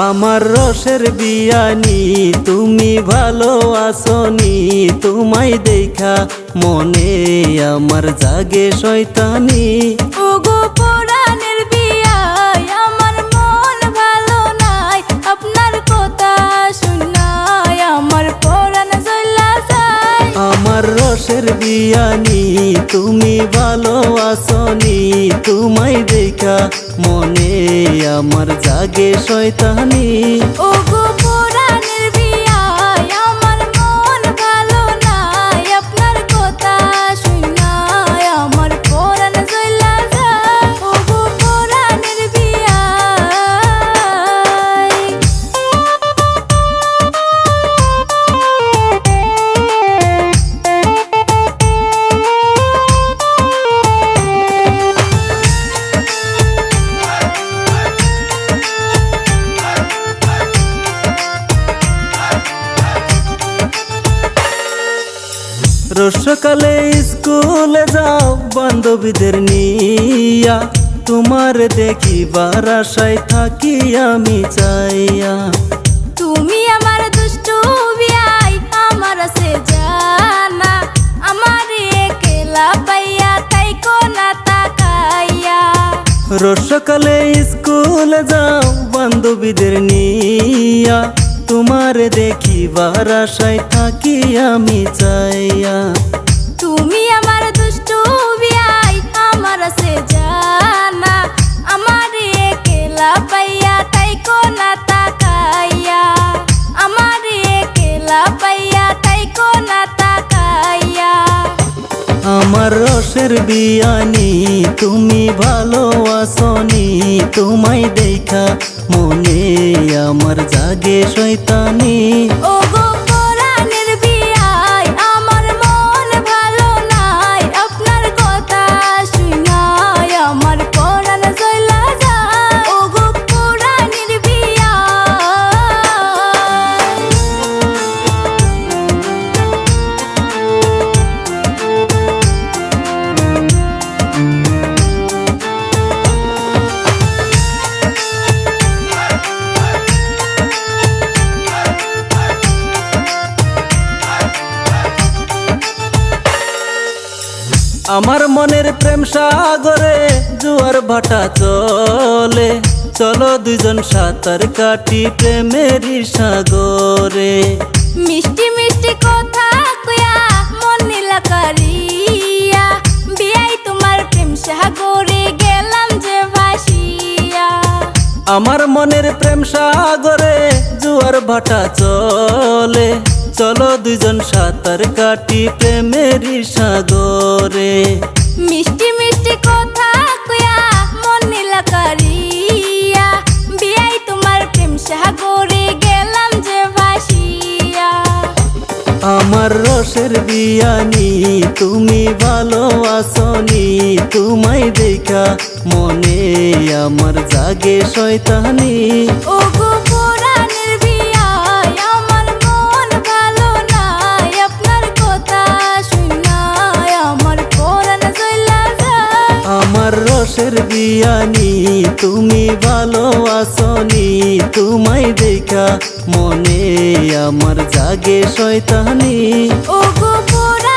আমার রসের বিয়ানি তুমি ভালো আসনি, তোমায় দেখা মনে আমার জাগে শয়তানি। ওগো পরাণের বিয়াই আমার মন ভালো নাই, আপনার কথা শুনাই আমার পরাণ জ্বলা যায়। আমার রসের বিয়ানি তুমি ভালো আসনি, তোমায় দেখা মনে আমার জাগে শয়তানি। ওগো পরাণের বিয়াই আমার মন ভালো নাই, আপনার কথা শুনাই আমার পরাণ জ্বলা যায়। ওগো পরাণের বিয়াই। রোজসকালে স্কুলে যাও বান্ধবীদের নিয়া, তোমার দেখিবার আশায় থাকি আমি চাইয়া। তুমি আমার দুষ্টু বিয়াই আমার সে জানা, আমার একলা পাইয়া তাই কোনা তাকাইয়া। রোজসকালে স্কুলে যাও বান্ধবীদের নিয়া, তোমার দেখিবার আশায় থাকি আমি চাইয়া। তুমি আমার দুষ্টু বিয়াই আমার সে জানা, আমার একলা পাইয়া তাই কোনা তাকাইয়া। আমার একলা পাইয়া তাই কোনা তাকাইয়া। আমার রসের বিয়ানি তুমি ভালো আসনি, তোমায় দেখা মনে আমার জাগে শয়তানি। ওগো পরাণের বিয়াই আমার মন ভালো নাই, আপনার কথা শুনাই আমার পরাণ জ্বলা যায়। ওগো পরাণের বিয়াই। আমার মনের প্রেম সাগরে জোয়ার ভাটা চলে, চলো দুইজন সাঁতার কাটি প্রেমেরই সাগরে। মিষ্টি মিষ্টি কথা কয়া মন নীলা করিয়া, বিয়াই তোমার প্রেম সাগরে গেলাম যে ভাসিয়া। আমার মনের প্রেম সাগরে জোয়ার ভাটা চলে, চলো দুইজন সাঁতার কাটি প্রেমেরই সাগরে। মিষ্টি মিষ্টি কথা কয়া মন নীলা করিয়া, বিয়াই তোমার প্রেম সাগরে গেলাম যে ভাসিয়া। আমার রসের বিয়ানি তুমি ভালো আসনি, তোমায় দেখা মনে আমার জাগে শয়তানি। ওগো পরাণের বিয়াই আমার মন ভালো নাই, আপনার কথা শুনাই আমার পরাণ জ্বলা যায়। আমার রসের বিয়ানি তুমি ভালো আসনি, তোমায় দেখা মনে আমার জাগে শয়তানি। ওগো পরাণ।